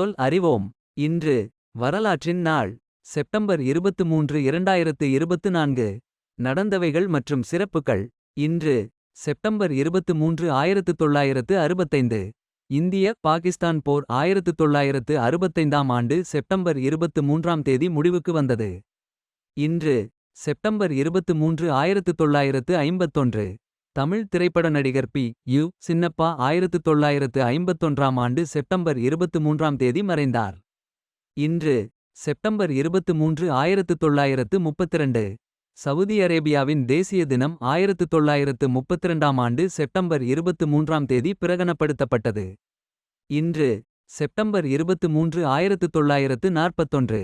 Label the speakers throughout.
Speaker 1: சொல் அறிவோம். இன்று வரலாற்றின் நாள். செப்டம்பர் 23 2024. நடந்தவைகள் மற்றும் சிறப்புகள். இன்று செப்டம்பர் 23 1965. இந்திய பாகிஸ்தான் போர் 1965ஆம் ஆண்டு செப்டம்பர் 23ஆம் தேதி முடிவுக்கு வந்தது. இன்று செப்டம்பர் 23 1951. தமிழ் திரைப்பட நடிகர் பி. யு. சின்னப்பா 1951ஆம் ஆண்டு செப்டம்பர் 23ஆம் தேதி மறைந்தார். இன்று செப்டம்பர் 23 1932. சவுதி அரேபியாவின் தேசிய தினம் 1932ஆம் ஆண்டு செப்டம்பர் 23ஆம் தேதி பிரகடனப்படுத்தப்பட்டது. இன்று செப்டம்பர் 23 1941.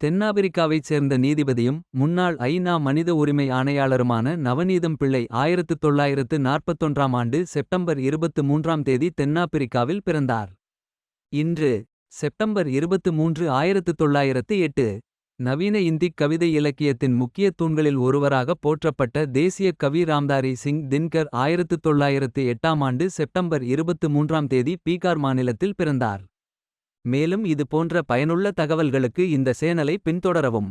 Speaker 1: தென்னாப்பிரிக்காவைச் சேர்ந்த நீதிபதியும் முன்னாள் ஐ.நா. மனித உரிமை ஆணையாளருமான நவநீதம் பிள்ளை 1941ஆம் ஆண்டு செப்டம்பர் 23ஆம் தேதி தென்னாப்பிரிக்காவில் பிறந்தார். இன்று செப்டம்பர் 23 1908. நவீன இந்திக் கவிதை இலக்கியத்தின் முக்கிய தூண்களில் ஒருவராக போற்றப்பட்ட தேசிய கவி ராம்தாரி சிங் தின்கர் 1908ஆம் ஆண்டு செப்டம்பர் 23ஆம் தேதி பீகார் மாநிலத்தில் பிறந்தார். மேலும் இது போன்ற பயனுள்ள தகவல்களுக்கு இந்த சேனலை பின்தொடரவும்.